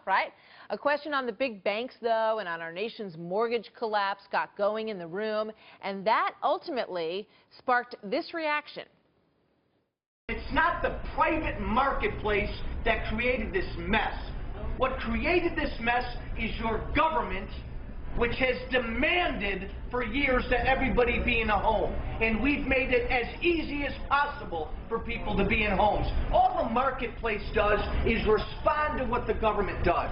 right? A question on the big banks, though, and on our nation's mortgage collapse got going in the room, and that ultimately sparked this reaction. It's not the private marketplace that created this mess. What created this mess is your government, which has demanded for years that everybody be in a home. And we've made it as easy as possible for people to be in homes. All the marketplace does is respond to what the government does.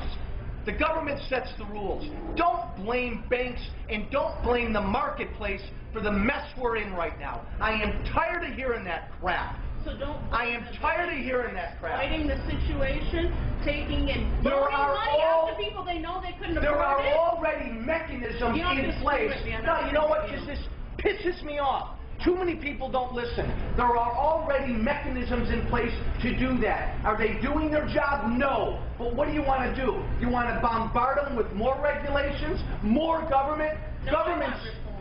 The government sets the rules. Don't blame banks and don't blame the marketplace for the mess we're in right now. I am tired of hearing that crap. So I am tired of hearing that crap. Fighting the situation, taking and loaning money out to people they know they couldn't afford it. There are already mechanisms in place. No, you know what? Because this pisses me off. Too many people don't listen. There are already mechanisms in place to do that. Are they doing their job? No. But what do you want to do? You want to bombard them with more regulations, more government?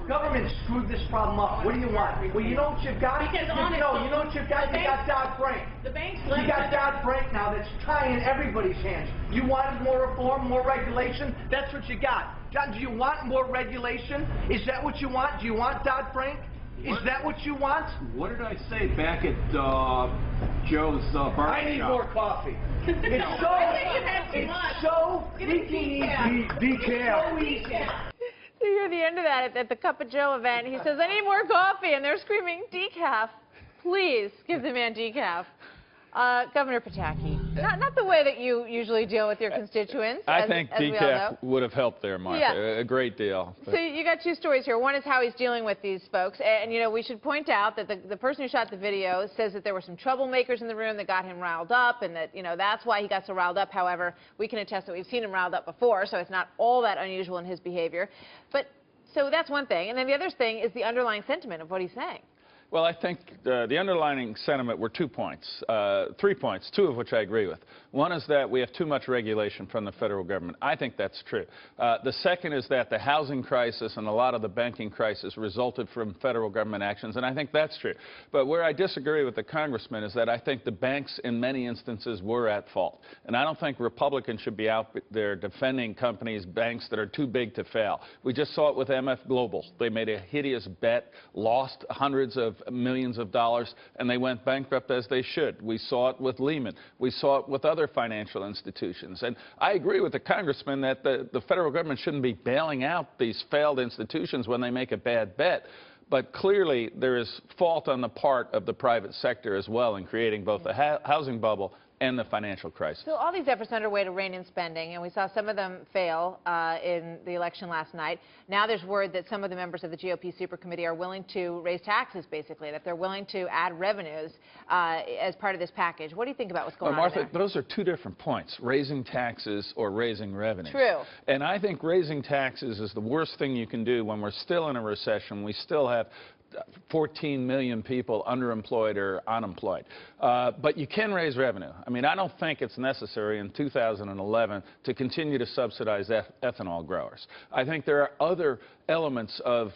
Government screwed this problem up. What do you want? Well, you know what you've got? Because you know what you've got? You got Dodd-Frank. The banks You got Dodd-Frank now that's tying everybody's hands. You wanted more reform, more regulation? That's what you got. John, do you want more regulation? Is that what you want? Do you want Dodd-Frank? Is that what you want? What did I say back at Joe's barbershop? I need more coffee. It's so freaking decaf. So easy. So you're the end of that at the Cup of Joe event. He says, I need more coffee, and they're screaming, decaf. Please give the man decaf. Governor Pataki, not the way that you usually deal with your constituents. I think decaf would have helped there, Martha, yeah. A great deal. So you got two stories here. One is how he's dealing with these folks. And, you know, we should point out that the person who shot the video says that there were some troublemakers in the room that got him riled up, and that, you know, that's why he got so riled up. However, we can attest that we've seen him riled up before, so it's not all that unusual in his behavior. But so that's one thing. And then the other thing is the underlying sentiment of what he's saying. Well, I think the underlying sentiment were 2 points, 3 points, 2 of which I agree with. One is that we have too much regulation from the federal government. I think that's true. The second is that the housing crisis and a lot of the banking crisis resulted from federal government actions, and I think that's true. But where I disagree with the congressman is that I think the banks in many instances were at fault. And I don't think Republicans should be out there defending companies, banks that are too big to fail. We just saw it with MF Global. They made a hideous bet, lost hundreds of millions of dollars, and they went bankrupt as they should. We saw it with Lehman. We saw it with other financial institutions. And I agree with the congressman that the federal government shouldn't be bailing out these failed institutions when they make a bad bet. But clearly, there is fault on the part of the private sector as well in creating both the housing bubble and the financial crisis. So all these efforts underway to rein in spending, and we saw some of them fail in the election last night. Now there's word that some of the members of the GOP supercommittee are willing to raise taxes, basically, that they're willing to add revenues as part of this package. What do you think about what's going on there? Martha, those are 2 different points, raising taxes or raising revenue. True. And I think raising taxes is the worst thing you can do when we're still in a recession. We still have 14 million people underemployed or unemployed. But you can raise revenue. I mean, I don't think it's necessary in 2011 to continue to subsidize ethanol growers. I think there are other elements of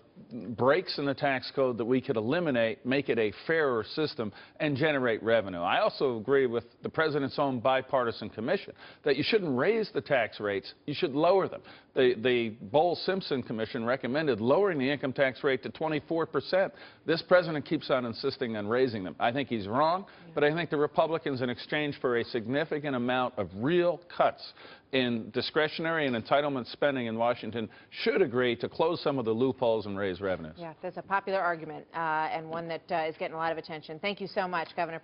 breaks in the tax code that we could eliminate, make it a fairer system, and generate revenue. I also agree with the president's own bipartisan commission that you shouldn't raise the tax rates, you should lower them. The Bowles-Simpson Commission recommended lowering the income tax rate to 24%. This president keeps on insisting on raising them. I think he's wrong, but I think the Republicans, in exchange for a significant amount of real cuts in discretionary and entitlement spending in Washington, should agree to close some of the loopholes and raise revenues. Yeah, that's a popular argument and one that is getting a lot of attention. Thank you so much, Governor.